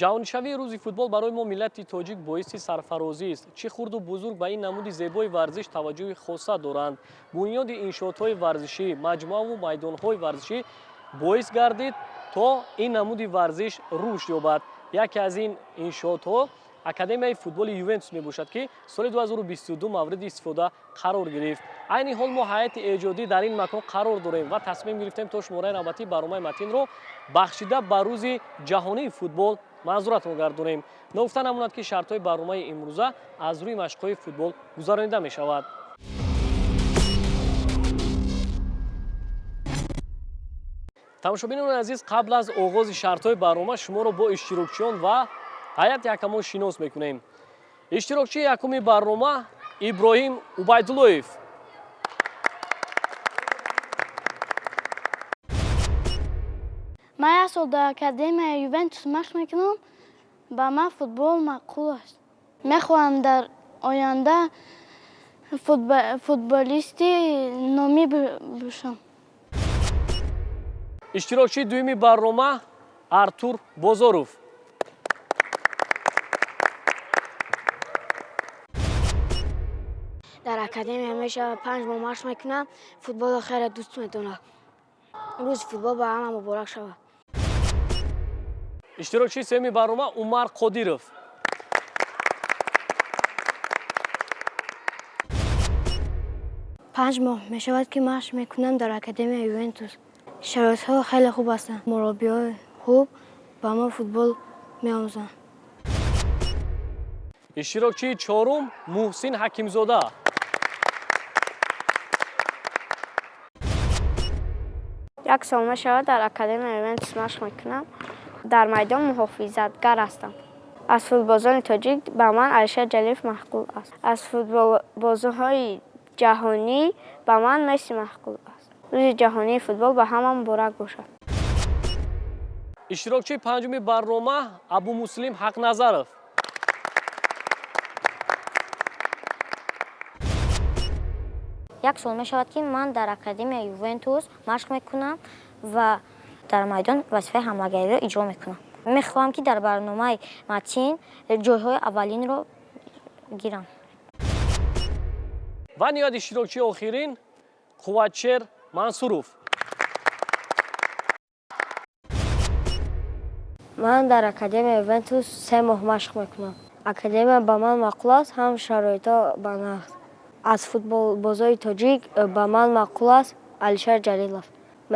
ҷавоншавии рӯзи футбол барои мо миллати тоҷик боиси сарфарозист. Чӣ хурду бузург ба ин намуди зебои варзиш таваҷҷӯҳи хоса доранд. Бунёди иншоотҳои варзишӣ, маҷмӯаву майдонҳои варзишӣ боис гардид, то ин намуди варзиш рушд ёбад. Яке аз ин иншоотҳо Академияи футболи Ювентус мебошад, ки соли 2022 мавриди истифода қарор гирифт. Айни ҳол мо ҳайати эҷодӣ дар ин макон қарор дорем ва тасмим гирифтем то шумораи навбатии барномаи матнро бахшида ба рӯзи ҷаҳонии футбол манзурат гардонем. Ногуфта намонад, ки шартҳои барномаи имрӯза аз рӯи машқҳои футбол гузаронида мешавад. тамошобинони азиз, қабл аз оғози шартҳои барнома шуморо бо иштирокчиён ва ҳайати якамон шинос мекунем. Иштирокчии якуми барнома Иброҳим Убайдуллоев. Ман як сол дар Академияи Ювентус машқ мекунам. Ба ман футбол маъқул аст. Мехоҳам дар оянда футболисти номӣ бошам. иштирокчии дуюми барнома Артур Бозоров. дар академия ҳамеша 5 моҳ машқ мекунам. Футболро хеле дӯст медонам. рӯзи футбол ба ҳама муборак шавад. иштирокчии сеюми барнома Умар Қодиров. 5 моҳ мешавад, ки машқ мекунам дар академияи Ювентус. шароитҳо хеле хуб ҳастанд. мураббиҳои хуб ба мо футбол меомӯзанд. иштирокчии чорум Муҳсин Ҳакимзода. як сол мешавад дар академияи Ювентус машқ мекунам. дар майдон муҳофизатгар ҳастам. аз футболбозони тоҷик ба ман Алишер Ҷалилов маҳқул аст. аз футболбозҳои ҷаҳонӣ ба ман Месси маҳқул аст. рӯзи ҷаҳонии футбол ба ҳама муборак бошад. иштирокчии панҷуми барнома Абумуслим Ҳақназаров. як сол мешавад, ки ман дар академияи Ювентус машқ мекунам ва дар майдон вазифаи ҳамлагариро иҷро мекунам. мехоҳам, ки дар барномаи матн ҷойҳои аввалинро гирам. ва ниҳоят иштирокчии охирин Қувватшер Мансуров. ман дар академияи Ювентус 3 моҳ машқ мекунам. академия ба ман маъқул аст, ҳам шароитҳо ба нақд. аз футболбозои тоҷик ба ман маъқул аст Алишер Ҷалилов.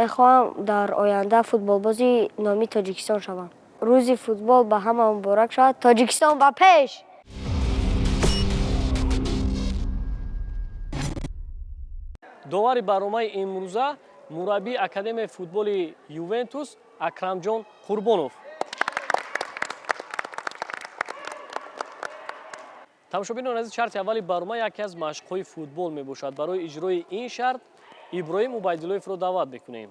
мехоҳам дар оянда футболбози номи Тоҷикистон шавам. рӯзи футбол ба ҳама муборак шавад. Тоҷикистон ба пеш! довари барномаи имрӯза мураббии Академияи футболи Ювентус Акрамҷон Қурбонов. тамошобинони азиз, шарти аввали барнома яке аз машқҳои футбол мебошад. барои иҷрои ин шарт Иброҳим Убайдуллоевро даъват мекунем.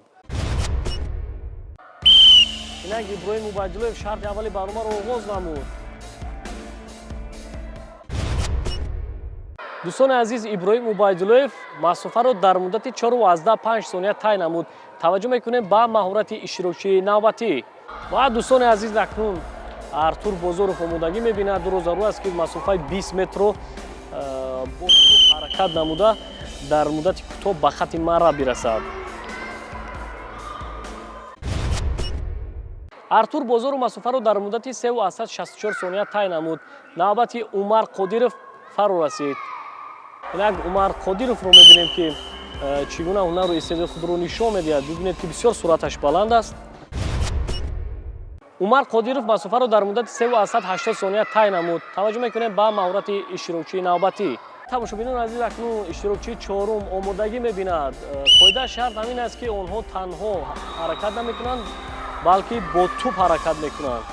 инак Иброҳим Убайдуллоев шарти аввали барномаро оғоз намуд. дӯстони азиз, Иброҳим Убайдуллоев масофаро дар муддати 4:15 сония тай намуд. таваҷҷӯҳ мекунем ба маҳорати иштирокчии навбатӣ. ва дӯстони азиз, акнун Артур Бозоров омодагӣ мебинад. дуро зарур аст, ки масофаи 20 метро бо ҳаракат намуда дар муддати кӯтоҳ ба хати марра бирасад. Артур Бозоров масофаро дар муддати 3:64 сония тай намуд. навбати Умар Қодиров фаро расид. инак Умар Қодировро мебинем, ки чӣ гуна ҳунару истеъдоди худро нишон медиҳад. бибинед, ки бисёр суръаташ баланд аст. Умар Қодиров масофаро дар муддати 3:80 сония тай намуд. таваҷҷӯҳ мекунем ба маҳорати иштирокчии навбатӣ. тамошобинони азиз, акнун иштирокчии чорум омодагӣ мебинад. қоидаи шарт ҳамин аст, ки онҳо танҳо ҳаракат намекунанд, балки бо тӯб ҳаракат мекунанд.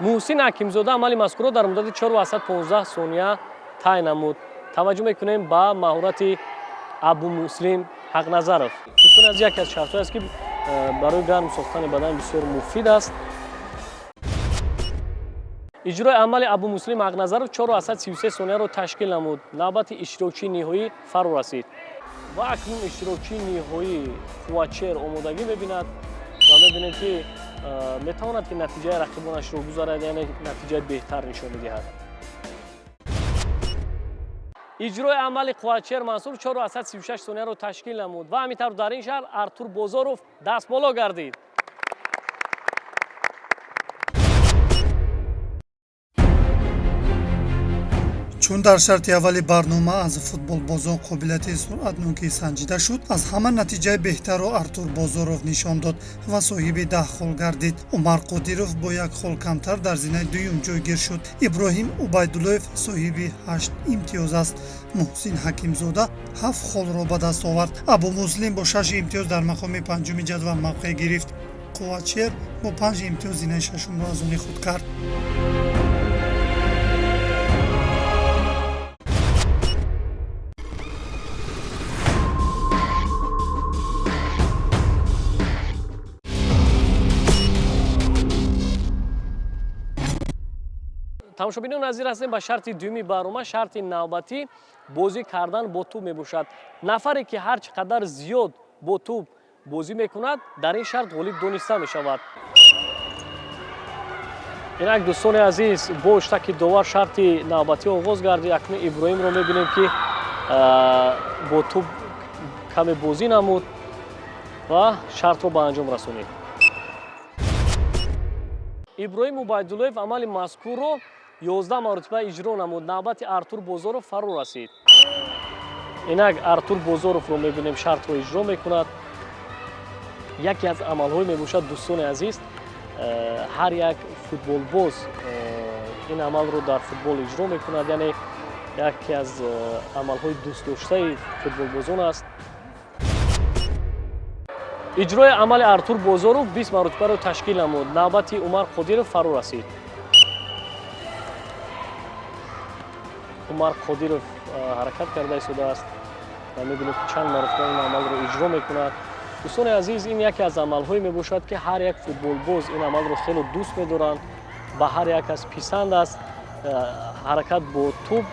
Муҳсин Ҳакимзода амали мазкурро дар муддати 4:15 сония тай намуд. таваҷҷӯҳ мекунем ба маҳорати Абумуслим Ҳақназаров. дӯстони азиз, яке аз шартҳое аст, ки барои гарм сохтани бадан бисёр муфид аст. иҷрои амали Абумуслим Ҳақназаров 4:33 сонияро ташкил намуд. навбати иштирокчии ниҳоӣ фаро расид. ва акнун иштирокчии ниҳоӣ Қувватшер омодагӣ мебинад. ва мебинем ки метавонад ки натиҷаи рақибонашро гузарад, яъне натиҷаи беҳтар нишон медиҳад. иҷрои амали Қувватшер Мансур 436 сонияро ташкил намуд ва ҳамин тавр дар ин шаҳр Артур Бозоров дастболо гардид. чун дар шарти аввали барнома аз футболбозон қобилияти суръатнокӣ санҷида шуд, аз ҳама натиҷаи беҳтарро Артур Бозоров нишон дод ва соҳиби 10 хол гардид. Умар Қодиров бо 1 хол камтар дар зинаи дуюм ҷойгир шуд. Иброҳим Убайдуллоев соҳиби 8 имтиёз аст. муҳсин ҳакимзода 7 холро ба даст овард. Абу Муслим бо 6 имтиёз дар мақоми панҷуми ҷадвал мавқеъ гирифт. Қувватшер бо 5 имтиёз зинаи шашумро аз уни худ кард. тамошобинон азир ҳастем ба шарти дуюми барнома. Шарти навбатӣ бозӣ кардан бо тӯб мебошад. нафаре ки ҳар чӣ қадар зиёд бо тӯб бозӣ мекунад, дар ин шарт ғолиб дониста мешавад. инак дӯстони азиз, бо иштаки довар шарти навбатӣ оғоз гардид. акнун Иброҳимро мебинем ки бо тӯб каме бозӣ намуд ва шартро ба анҷом расонид. иброҳим Убайдуллоев амали мазкурро 11 маротиба иҷро намуд. навбати Артур Бозоров фаро расид. инак Артур Бозоровро мебинем шартро иҷро мекунад. яке аз амалҳое мебошад дӯстони азиз, ҳар як футболбоз ин амалро дар футбол иҷро мекунад, яъне яке аз амалҳои дӯстдоштаи футболбозон аст. иҷрои амали Артур Бозоров 20 маротибаро ташкил намуд. навбати Умар Қодиров фаро расид. умар Қодиров ҳаракат карда истодааст ва мебинем ки чанд маротиба ин амалро иҷро мекунад. дӯстони азиз, ин яке аз амалҳое мебошад ки ҳар як футболбоз ин амалро хело дӯст медоранд, ба ҳар як аз писанд аст. ҳаракат бо тӯб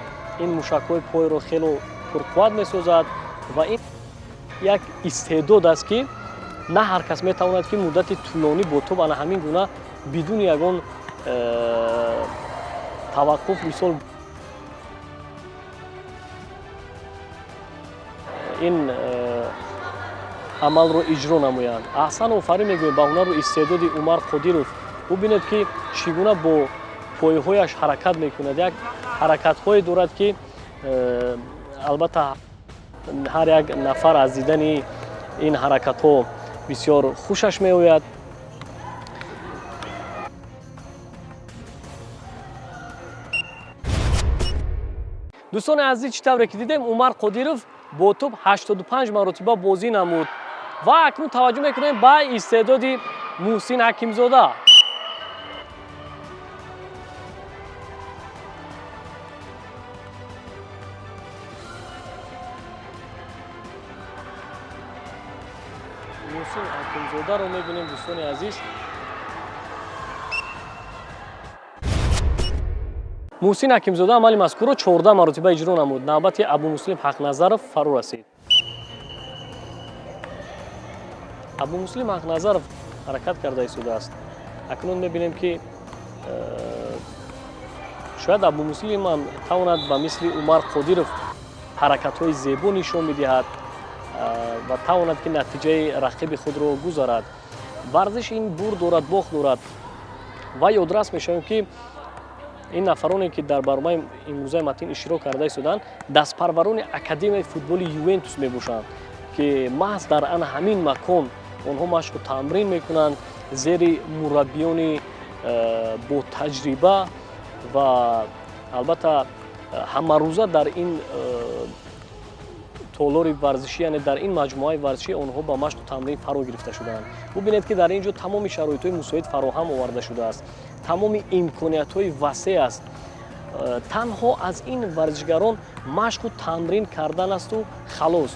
ин мушакҳои пойро хело пурқувват месозад ва ин як истеъдод аст ки на ҳар кас метавонад ки муддати тӯлонӣ бо тӯб ана ҳамин гуна бидуни ягон таваққуф мисол ин амалро иҷро намоянд. аҳсан офарин мегӯем ба ҳунару истеъдоди Умар Қодиров. бубинед ки чӣ гуна бо пойҳояш ҳаракат мекунад. як ҳаракатҳое дорад ки албатта ҳар як нафар аз дидани ин ҳаракатҳо бисёр хушаш меояд. дӯстони азиз, чӣ тавре ки дидем, Умар Қодиров бо тӯб 85 маротиба бозӣ намуд ва акнун таваҷҷӯҳ мекунем ба истеъдоди муҳсин ҳакимзода. муҳсин ҳакимзодаро мебинем дӯстони азиз. муҳсин ҳакимзода амали мазкурро 14 маротиба иҷро намуд. навбати Абу Муслим Ҳақназаров фаро расид. Абу Муслим Ҳақназаров ҳаракат карда истодааст. акнун мебинем ки шояд Абу Муслим ҳам тавонад ба мисли Умар Қодиров ҳаракатҳои зебо нишон медиҳад ва тавонад ки натиҷаи рақиби худро гузарад. варзиш ин бур дорад, бох дорад ва ёдрас мешавем ки ин нафароне ки дар барномаи имрӯзаи матн иштирок карда истоданд, дастпарварони академияи футболи Ювентус мебошанд ки маҳз дар ана ҳамин макон онҳо машқу тамрин мекунанд зери мураббиёни бо таҷриба ва албатта ҳамарӯза дар ин толори варзишӣ, яъне дар ин маҷмӯаи варзишӣ онҳо ба машқу тамрин фаро гирифта шудаанд. бубинед ки дар ин ҷо тамоми шароитҳои мусоид фароҳам оварда шудааст. тамоми имкониятҳои васеъ аст. танҳо аз ин варзишгарон машқу тамрин кардан асту халос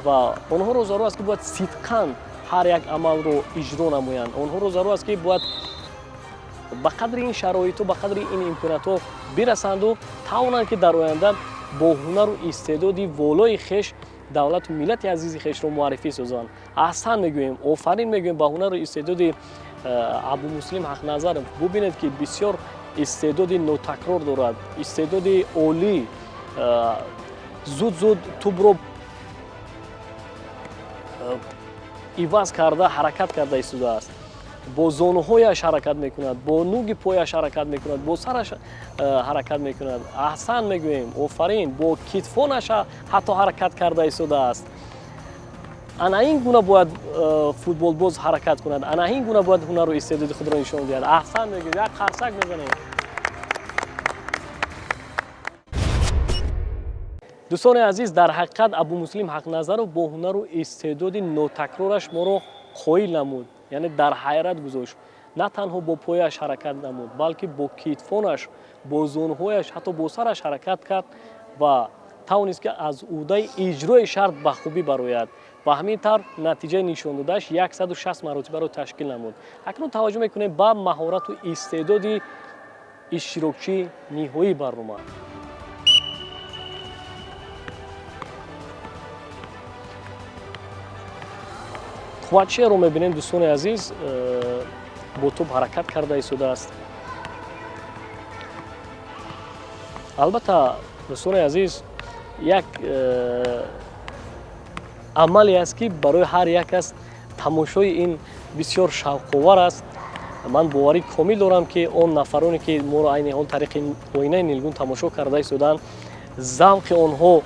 ва онҳоро зарур аст ки бояд сидқан ҳар як амалро иҷро намоянд. онҳоро зарур аст ки бояд ба қадри ин шароитҳо, ба қадри ин имкониятҳо бирасанду тавонанд ки дар оянда бо ҳунару истеъдоди волои хеш давлату миллати азизи хешро муаррифӣ созанд. аҳсан мегӯем, офарин мегӯем ба ҳунару истеъдоди абумуслим ҳақназаров. бубинед ки бисёр истеъдоди нотакрор дорад, истеъдоди олӣ, зуд тӯбро иваз карда ҳаракат карда истодааст. бо зонуҳояш ҳаракат мекунад, бо нуги пояш ҳаракат мекунад, бо сараш ҳаракат мекунад. аҳсан мегӯем, офарин. бо китфонаш ҳатто ҳаракат карда истодааст. ана ин гуна бояд футболбоз ҳаракат кунад, ана ин гуна бояд ҳунару истеъдоди худро нишон диҳад. аҳсан мегӯем, як қарсак мезанем. дӯстони азиз, дар ҳақиқат абумуслим ҳақназаров бо ҳунару истеъдоди нотакрораш моро қоил намуд, яъне дар ҳайрат гузошт. на танҳо бо пояш ҳаракат намуд, балки бо китфонаш, бо зонуҳояш, ҳатто бо сараш ҳаракат кард ва тавонист ки аз ӯҳдаи иҷрои шарт ба хубӣ барояд. ба ҳамин тавр натиҷаи нишондодааш 160 маротибаро ташкил намуд. акнун таваҷҷӯҳ мекунем ба маҳорату истеъдоди иштирокчии ниҳоии барнома. хвачеро мебинем дӯстони азиз, бо тӯб ҳаракат карда истодааст. албатта дӯстони азиз, як амале аст ки барои ҳар як кас тамошои ин бисёр шавқовар аст. ман боварӣ комил дорам ки он нафароне ки моро айни ҳол тариқи оинаи нилгун тамошо карда истоданд, завқи онҳо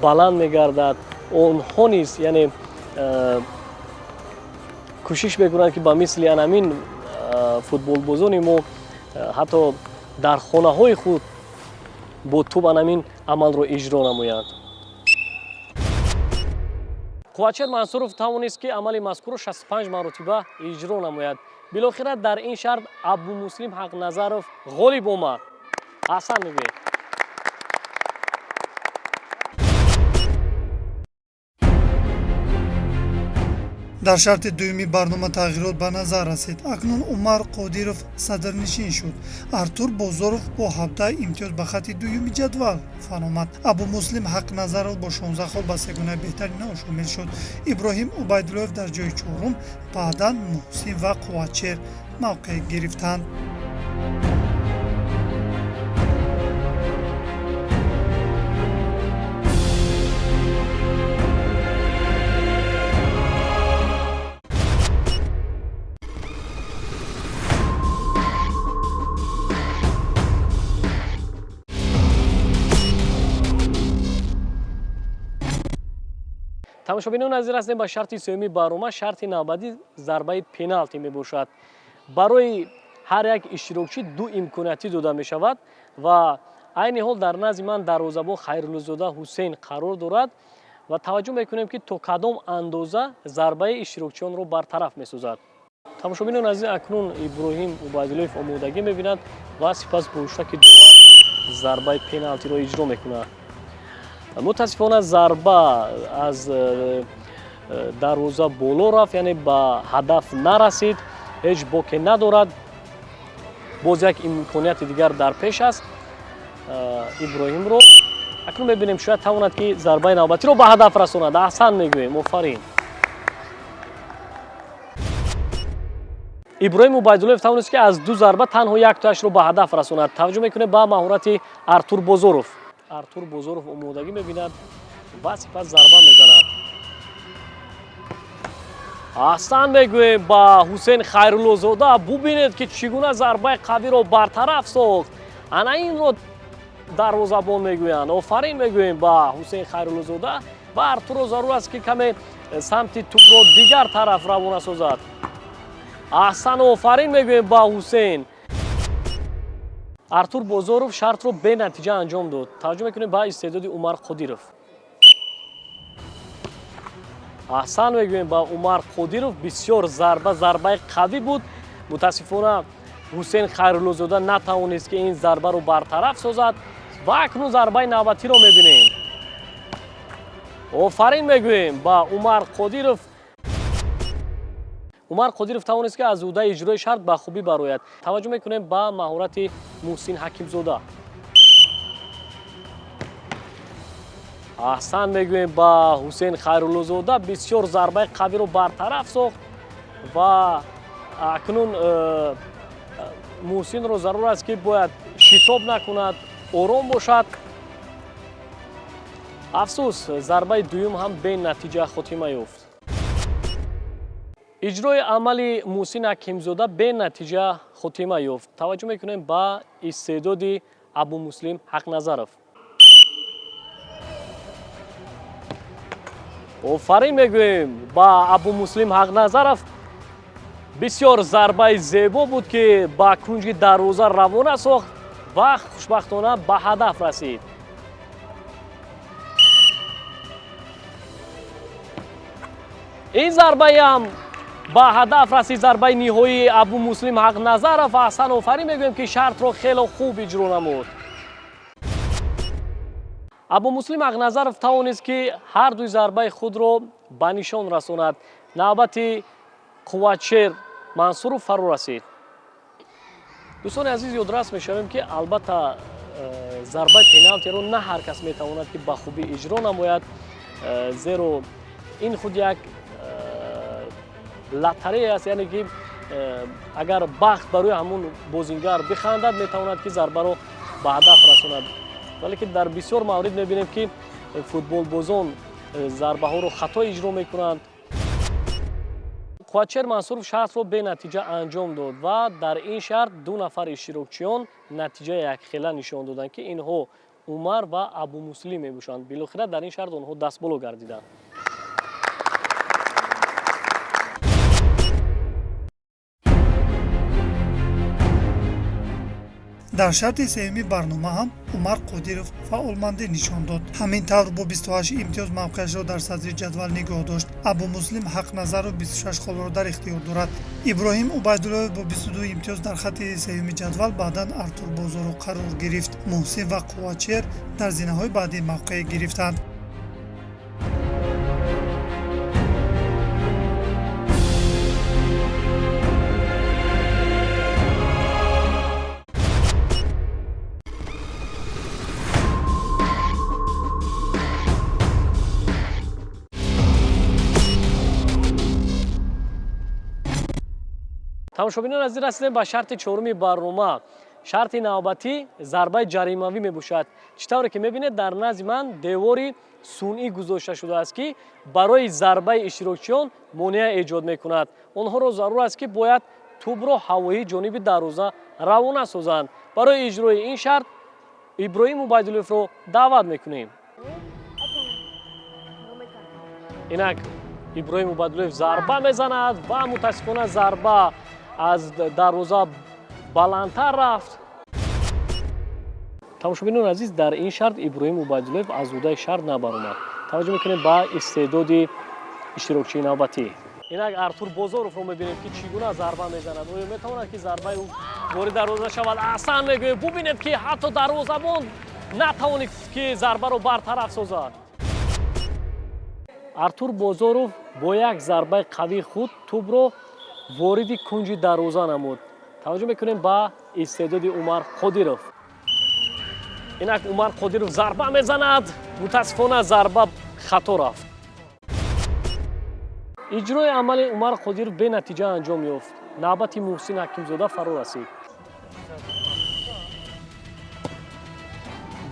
баланд мегардад. онҳо низ яъне кӯшиш мекунанд ки ба мисли анамин футболбозони мо ҳатто дар хонаҳои худ бо тӯб анамин амалро иҷро намоянд. қуввачер мансуров тавонист ки амали мазкурро 65 маротиба иҷро намояд. билохира дар ин шарт абумуслим ҳақназаров ғолиб омад. аҳсан мегӯем. дар шарти дуюми барнома тағйирот ба назар расид. акнун умар қодиров садрнишин шуд. артур бозоров бо 17 имтиёз ба хати дуюми ҷадвал фаромад. абумуслим ҳақназаров бо 16 хол ба сегонаи беҳтари нав шомил шуд. иброҳим убайдуллоев дар ҷои чорум, баъдан муҳсин ва қуввачер мавқеъ гирифтанд. тамошобинон азиз ҳастем ба шарти сеюми барнома. шарти навбатӣ зарбаи пеналти мебошад. барои ҳар як иштирокчӣ ду имкониятӣ дода мешавад ва айни ҳол дар назди ман дарвозабон хайруллозода ҳусейн қарор дорад ва таваҷҷӯҳ мекунем ки то кадом андоза зарбаи иштирокчиёнро бартараф месозад. тамошобинон азиз, акнун иброҳим убайдуллоев омодагӣ мебинад ва сипас бо ҳуштаки довар зарбаи пеналтиро иҷро мекунад. мутаассифона зарба аз дарвоза боло рафт, яъне ба ҳадаф нарасид, ҳеҷ боке надорад. боз як имконияти дигар дар пеш аст иброҳимро. акнун мебинем шояд тавонад ки зарбаи навбатиро ба ҳадаф расонад. аҳсан мегӯем, офарин. иброҳим убайдуллоев тавонист ки аз ду зарба танҳо яктояшро ба ҳадаф расонад. таваҷҷӯҳ мекунем ба маҳорати артур бозоров. артур бозоров омодагӣ мебинад ва сипас зарба мезанад. аҳсан мегӯем ба ҳусейн хайруллозода. бубинед ки чӣ гуна зарбаи қавиро бартараф сохт. ана инро дарвозабон мегӯянд. офарин мегӯем ба ҳусейн хайруллозода ва артурро зарур аст ки каме самти тӯбро дигар тараф равона созад. аҳсан, офарин мегӯем ба ҳусейн. артур бозоров шартро бенатиҷа анҷом дод. таваҷҷӯҳ мекунем ба истеъдоди умар қодиров. аҳсан мегӯем ба умар қодиров. бисёр зарбаи қавӣ буд. мутаассифона ҳусейн хайруллозода натавонист ки ин зарбаро бартараф созад ва акнун зарбаи навбатиро мебинем. офарин мегӯем ба умар қодиров. умар қодиров тавонист ки аз ӯҳдаи иҷрои шарт ба хубӣ барояд. таваҷҷӯҳ мекунем ба маҳорати муҳсин ҳакимзода. аҳсан мегӯем ба ҳусейн хайруллозода бисёр зарбаи қавиро бартараф сохт ва акнун муҳсинро зарур аст ки бояд шитоб накунад, ором бошад. афсӯс, зарбаи дуюм ҳам бенатиҷа хотима ёфт. иҷрои амали муҳсин ҳакимзода бенатиҷа хотима ёфт. таваҷҷӯҳ мекунем ба истеъдоди абумуслим ҳақназаров. офарин мегӯем ба абумуслим ҳақназаров. бисёр зарбаи зебо буд ки ба кунҷи дарвоза равона сохт ва хушбахтона ба ҳадаф расид. ин зарбаям ба ҳадаф расид, зарбаи ниҳоии абумуслим ҳақназаров. аҳсан офарин мегӯем ки шартро хело хуб иҷро намуд. абумуслим ҳақназаров тавонист ки ҳар дуи зарбаи худро ба нишон расонад. навбати қувватшер мансуров фаро расид. дӯстони азиз, ёдрас мешавем ки албатта зарбаи пеналтиро на ҳар кас метавонад ки ба хубӣ иҷро намояд, зеро ин худ як лотарея аст, яъне ки агар бахт барои ҳамун бозингар бихандад, метавонад ки зарбаро ба ҳадаф расонад. вале ки дар бисёр маврид мебинем ки футболбозон зарбаҳоро хато иҷро мекунанд. қувватшер мансуров шартро бенатиҷа анҷом дод ва дар ин шарт ду нафар иштирокчиён натиҷаи якхела нишон доданд ки инҳо умар ва абумуслим мебошанд. билохира дар ин шарт онҳо дастболо гардиданд. дар шарти сеюми барнома ҳам умар қодиров фаъолмандӣ нишон дод. ҳамин тавр бо 28 имтиёз мавқеашро дар садри ҷадвал нигоҳ дошт. абумуслим ҳақназаров 26 холро дар ихтиёр дорад. иброҳим убайдуллоев бо 22 имтиёз дар хатти сеюми ҷадвал баъдан артур бозоров қарор гирифт. муҳсин ва қувватшер дар зинаҳои баъдӣ мавқеъ гирифтанд. тамошобинон азиз, расидем ба шарти чоруми барнома. шарти навбатӣ зарбаи ҷаримавӣ мебошад. чӣ тавре ки мебинед, дар назди ман девори сунъӣ гузошта шудааст ки барои зарбаи иштирокчиён монеа эҷод мекунад. онҳоро зарур аст ки бояд тӯбро ҳавоӣ ҷониби дарвоза равона созанд. барои иҷрои ин шарт иброҳим убайдуллоевро даъват мекунем. инак иброҳим убайдуллоев зарба мезанад ва мутаассифона зарба аз дарвоза баландтар рафт. тамошобинон азиз, дар ин шарт иброҳим убайдуллоев аз удаи шарт набаромад. таваҷҷӯҳ мекунем ба истеъдоди иштирокчии навбатӣ. инак артур бозоровро мебинем ки чӣ гуна зарба мезанад. оё метавонад ки зарбаи ӯ ворид дарвоза шавад? аҳсан мегӯем. бубинед ки ҳатто дарвозабон натавонист ки зарбаро бартараф созад. артур бозоров бо як зарбаи қавии худ тӯбро вориди кунҷи дарвоза намуд. таваҷҷӯҳ мекунем ба истеъдоди умар қодиров. инак умар қодиров зарба мезанад. мутаассифона зарба хато рафт. иҷрои амали умар қодиров бенатиҷа анҷом ёфт. навбати муҳсин ҳакимзода фаро расид.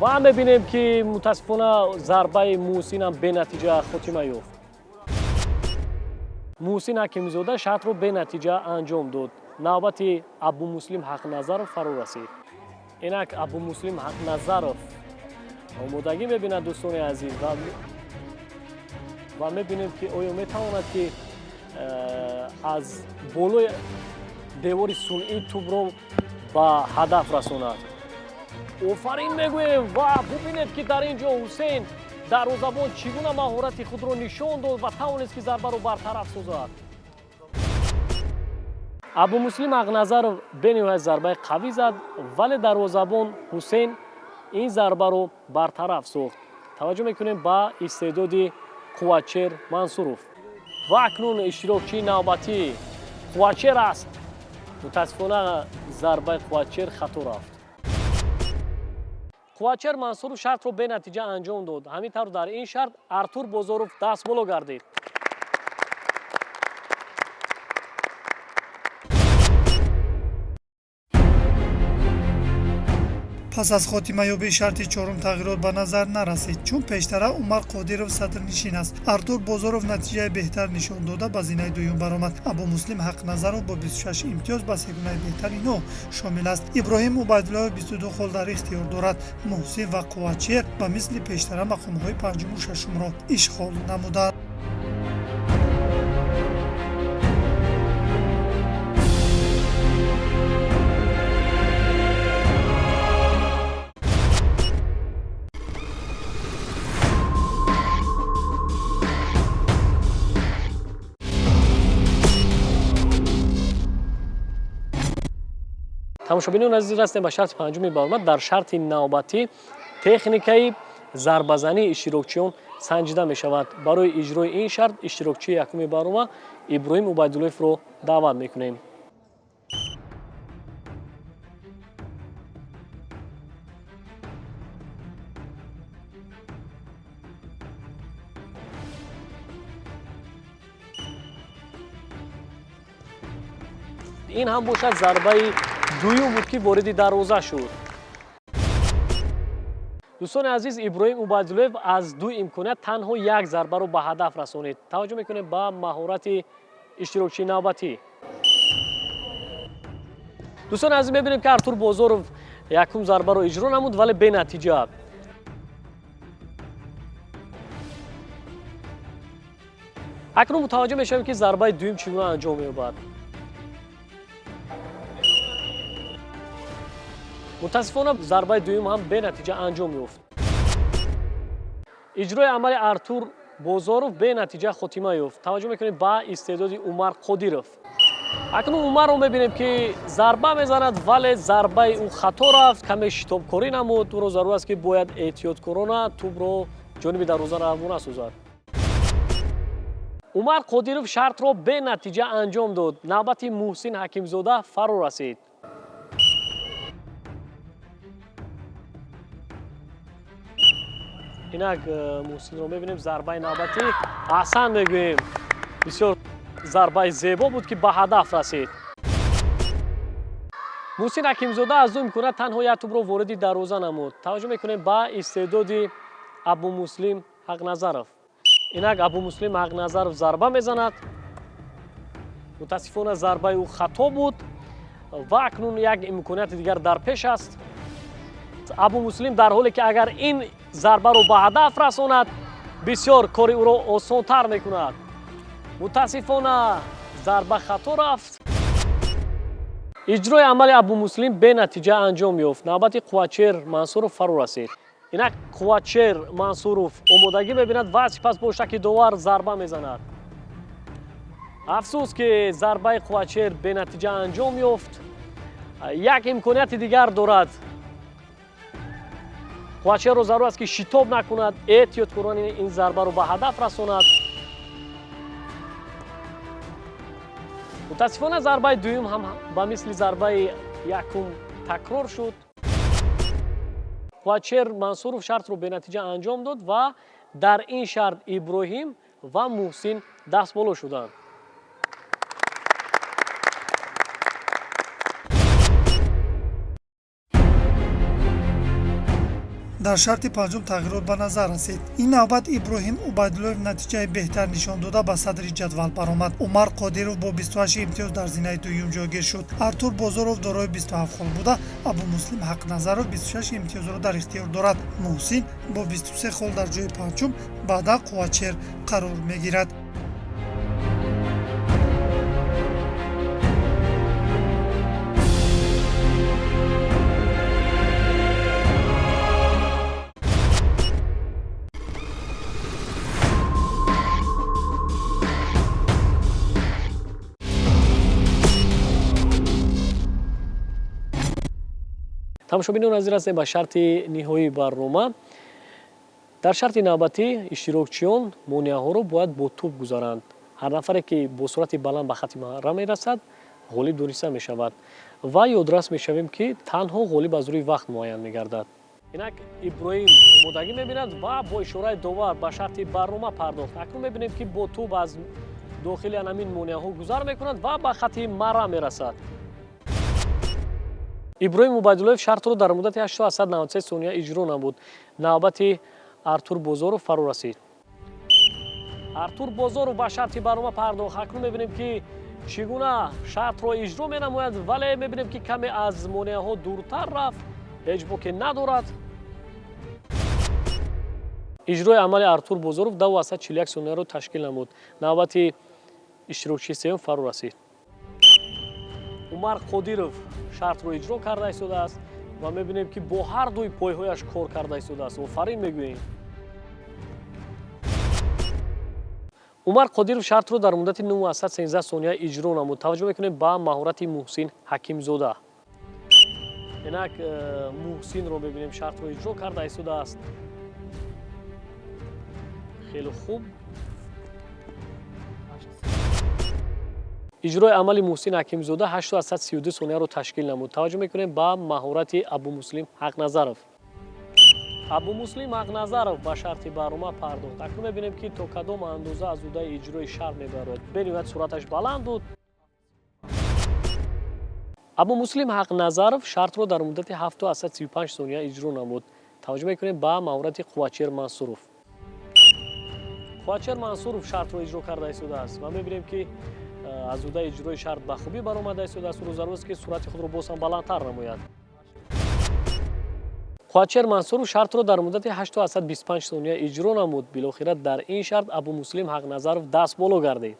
ва мебинем ки мутаассифона зарбаи муҳсинам бенатиҷа хотима ёфт. муҳсин ҳакимзода шартро бенатиҷа анҷом дод. навбати абумуслим ҳақназаров фаро расид. инак абумуслим ҳақназаров омодагӣ мебинад, дӯстони азиз, ва мебинем ки оё метавонад ки аз болои девори сунъӣ тӯбро ба ҳадаф расонад. офарин мегӯем ва бубинед ки дар ин ҷо ҳусейн дарвозабон чӣ гуна маҳорати худро нишон дод ва тавонист ки зарбаро бартараф созад. абумуслим ҳақназаров бениҳоят зарбаи қавӣ зад, вале дарвозабон ҳусейн ин зарбаро бартараф сохт. таваҷҷӯҳ мекунем ба истеъдоди қувватшер мансуров. ва акнун иштирокчии навбатӣ қувватшер аст. мутаассифона зарбаи қувватшер хато рафт. қуввачер мансуров шартро бенатиҷа анҷом дод. ҳамин тавр дар ин шарт артур бозоров дастболо гардид. пас аз хотимаёбии шарти чорум тағйирот ба назар нарасид, чун пештара Умар Қодиров садрнишин аст. Артур Бозоров натиҷаи беҳтар нишон дода ба зинаи дуюм баромад. Абу Муслим Ҳақназаров бо 26 имтиёз ба сегунаи беҳтари но шомил аст. Иброҳим Убайдуллоев 22 хол дар ихтиёр дорад. Муҳсин ва Қуввачер ба мисли пештара мақомҳои панҷуму шашумро ишғол намуданд. тамошобинон азиз ҳастем ба шарти панҷуми баромад. Дар шарти навбатӣ техникаи зарбазании иштирокчиён санҷида мешавад. Барои иҷрои ин шарт иштирокчии якуми барома Иброҳим Убайдуллоевро даъват мекунем. ин ҳам бошад зарбаи дуюм буд ки вориди дарвоза шуд. дӯстони азиз, Иброҳим Убайдуллоев аз ду имконият танҳо як зарбаро ба ҳадаф расонид. таваҷҷӯҳ мекунем ба маҳорати иштирокчии навбатӣ. дӯстони азиз, мебинем ки Артур Бозоров якум зарбаро иҷро намуд, вале бенатиҷа. акнун мутаваҷҷӯҳ мешавем ки зарбаи дуюм чӣ гуна анҷом меёбад. мутаассифона зарбаи дуюм ҳам бенатиҷа анҷом ёфт. иҷрои амали Артур Бозоров бенатиҷа хотима ёфт. таваҷҷӯҳ мекунем ба истеъдоди Умар Қодиров. акнун Умарро мебинем ки зарба мезанад, вале зарбаи ӯ хато рафт, каме шитобкорӣ намуд. ӯро зарур аст ки бояд эҳтиёткорона тӯбро ҷониби дарвоза равона созад. Умар Қодиров шартро бенатиҷа анҷом дод. навбати Муҳсин Ҳакимзода фаро расид. инак Муҳсинро мебинем зарбаи навбатӣ. аҳсан мегӯем. бисёр зарбаи зебо буд ки ба ҳадаф расид. Муҳсин Ҳакимзода аз ду имконият танҳо як тӯбро вориди дарвоза намуд. таваҷҷӯҳ мекунем ба истеъдоди Абу Муслим Ҳақназаров. инак Абу Муслим Ҳақназаров зарба мезанад. мутаассифона зарбаи ӯ хато буд ва акнун як имконияти дигар дар пеш аст. Абу Муслим дар ҳоле ки агар ин зарбаро ба ҳадаф расонад, бисёр кори ӯро осонтар мекунад. мутаассифона зарба хато рафт. иҷрои амали Абу Муслим бенатиҷа анҷом ёфт. навбати Қуввачер Мансуров фаро расид. инак Қуввачер Мансуров омодагӣ мебинад ва сипас бошад ки довар зарба мезанад. афсӯс ки зарбаи Қуввачер бенатиҷа анҷом ёфт. як имконияти дигар дорад. Қуввачерро зарур аст ки шитоб накунад, эҳтиёткорона ин зарбаро ба ҳадаф расонад. мутаассифона зарбаи дуюм ҳам ба мисли зарбаи якум такрор шуд. Қуввачер Мансуров шартро бенатиҷа анҷом дод ва дар ин шарт Иброҳим ва Муҳсин дастболо шуданд. дар шарти панҷум тағйирот ба назар расид. ин навбат Иброҳим Убайдуллоев натиҷаи беҳтар нишон дода ба садри ҷадвал баромад. Умар Қодиров бо 28 имтиёз дар зинаи дуюм ҷойгир шуд. Артур Бозоров дорои 27 хол буда, Абу Муслим Ҳақназаров 26 имтиёзро дар ихтиёр дорад. Муҳсин бо 23 хол дар ҷои панҷум баъда Қуввачер қарор мегирад. тамошобинон азиз ҳастем ба шарти ниҳоии барнома. дар шарти навбатӣ иштирокчиён монеаҳоро бояд бо тӯб гузаранд. ҳар нафаре ки бо суръати баланд ба хати марра мерасад, ғолиб дониста мешавад ва ёдрас мешавем ки танҳо ғолиб аз рӯи вақт муайян мегардад. инак Иброҳим омодагӣ мебинад ва бо ишораи довар ба шарти барнома пардохт. Акнун мебинем ки бо тӯб аз дохили анамин монеаҳо гузар мекунад ва ба хати марра мерасад. Иброҳим Убайдуллоев шартро дар муддати 893 сония иҷро намуд. Навбати Артур Бозоров фаро расид. Артур Бозоров ба шарти барнома пардохт. Акнун мебинем ки чӣ гуна шартро иҷро менамояд, вале мебинем ки каме аз монеаҳо дуртар рафт, ҳеҷ боке надорад. иҷрои амали Артур Бозоров 241 сонияро ташкил намуд. Навбати иштирокчии сеюм фаро расид. Умар Қодиров шартро иҷро карда истодааст ва мебинем ки бо ҳар дуи пойҳояш кор карда истодааст. Офарин мегӯем. Умар Қодиров шартро дар муддати 913 сония иҷро намуд. Таваҷҷӯҳ мекунем ба маҳорати Муҳсин Ҳакимзода. инак Муҳсинро мебинем шартро иҷро карда истодааст. хеле хуб. иҷрои амали Муҳсин Ҳакимзода 832 сонияро ташкил намуд. Таваҷҷӯҳ мекунем ба маҳорати Абумуслим Ҳақназаров. Абумуслим Ҳақназаров ба шарти барнома пардохт. Акнун мебинем ки то кадом андоза аз удаи иҷрои шарт мебарад. Бениҳоят суръаташ баланд буд. Абумуслим Ҳақназаров шартро дар муддати 735 сония иҷро намуд. Таваҷҷӯҳ мекунем ба маҳорати Қуввачер Мансуров. Қуввачер Мансуров шартро иҷро карда истодааст ва мебинем ки аз удаи иҷрои шарт ба хубӣ баромада истодааст. Ӯро зарурист ки суръати худро боз ҳам баландтар намояд. Қуввачер Мансуров шартро дар муддати 825 сония иҷро намуд. Билохира дар ин шарт Абумуслим Ҳақназаров даст боло гардид.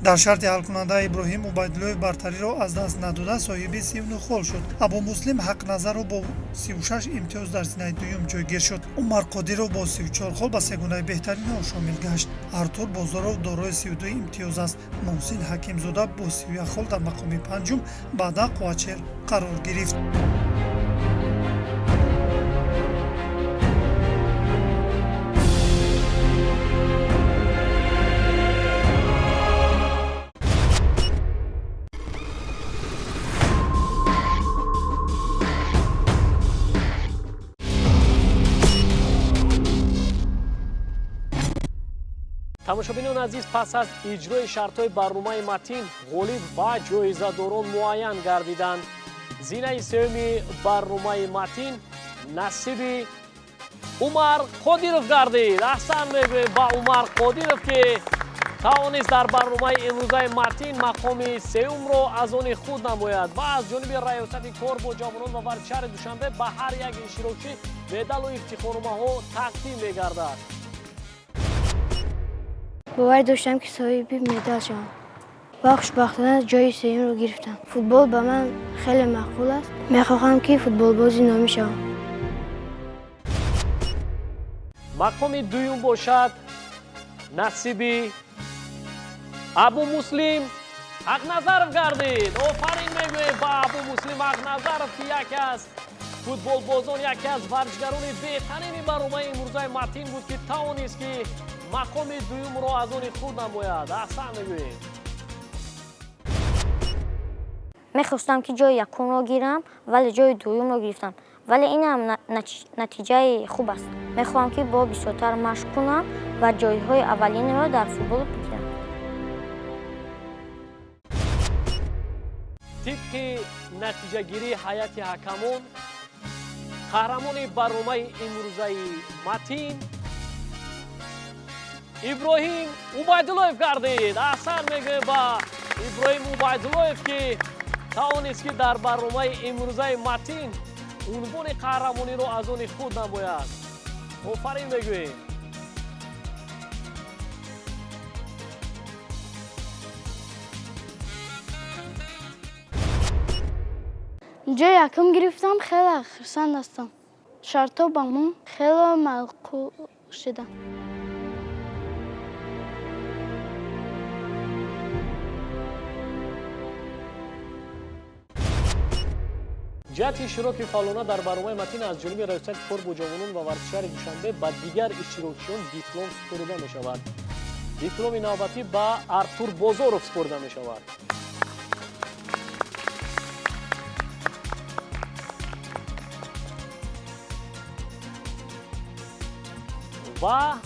дар шарти ҳалкунанда Иброҳим Убайдуллоев бартариро аз даст надода соҳиби 39 хол шуд. Абумуслим Ҳақназаров бо 36 имтиёз дар зинаи дуюм ҷойгир шуд. Умар Қодиров бо 34 хол ба сегунаи беҳтаринҳо шомил гашт. Артур Бозоров дорои 32 имтиёз аст. Муҳсин Ҳакимзода бо 31 хол дар мақоми панҷум баъда Қуввачер қарор гирифт. тамошобинон азиз, пас аз иҷрои шартҳои барномаи матин ғолиб ва ҷоизадорон муайян гардиданд. зинаи сеюми барномаи матин насиби Умар Қодиров гардид. аҳсан мегӯем ба Умар Қодиров ки тавонист дар барномаи имрӯзаи матин мақоми сеюмро аз они худ намояд ва аз ҷониби раёсати кор бо ҷавонон ва варзишаҳри Душанбе ба ҳар як иштирокчӣ медалу ифтихорномаҳо тақдим мегардад. باور داشتم که صاحبی مدال شوم و خوشبختانه جای سوم رو گرفتم. فوتبال به من خیلی معقول است. میخواهم که فوتبال بازی نامی شوم. مقام دوم باشد نصیبی ابومسلم ҳақназаров гардид. офарин мегӯем ба Абумуслим Ҳақназаров ки яке аз футболбозон, яке аз варзишгарони беҳтарини барномаи имрӯзаи матин буд ки тавонист ки мақоми дуюмро аз они худ намояд. аҳсан мегӯем. мехостам ки ҷои якумро гирам, вале ҷои дуюмро гирифтам. вале инам натиҷаи хуб аст. мехоҳам ки бо бисёртар машқ кунам ва ҷойҳои аввалинро дар футбол бигирам. тибқи натиҷагирии ҳайати ҳакамон, қаҳрамони барномаи имрӯзаи матин Иброҳим Убайдуллоев гардид. аҳсан мегӯем ба Иброҳим Убайдуллоев ки тавонист ки дар барномаи имрӯзаи матин унвони қаҳрамониро аз они худ намояд. офарин мегӯем. جای یکم گرفتم، خیلی خرسند هستم. شرطا با من خیلی معقول شده. ҷиҳати иштироки фаъолона дар барномаи матин аз ҷониби раёсати кор бо ҷавонон ва варзишаҳри Душанбе ба дигар иштирокчиён диплом супорида мешавад. дипломи навбатӣ ба Артур Бозоров супурда мешавад. ва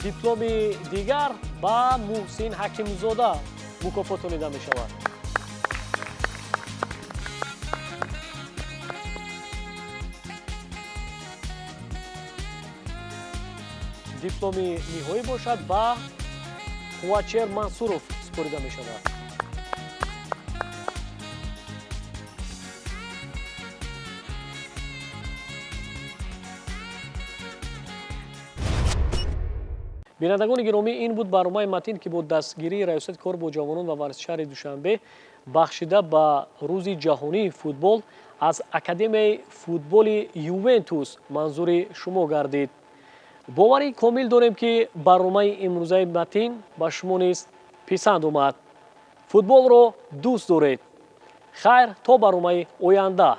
дипломи дигар ба Муҳсин Ҳакимзода мукофотонида мешавад. дипломи ниҳоӣ бошад ба Қуввачер Мансуров супорида мешавад. бинандагони гиромӣ, ин буд барномаи матин ки бо дастгирии раёсати кор бо ҷавонон ва варзишаҳри Душанбе бахшида ба рӯзи ҷаҳонии футбол аз Академияи футболи Ювентус манзури шумо гардид. бовари комил дорем ки барномаи имрӯзаи матин ба шумо низ писанд омад. футболро дӯст доред. хайр, то барномаи оянда.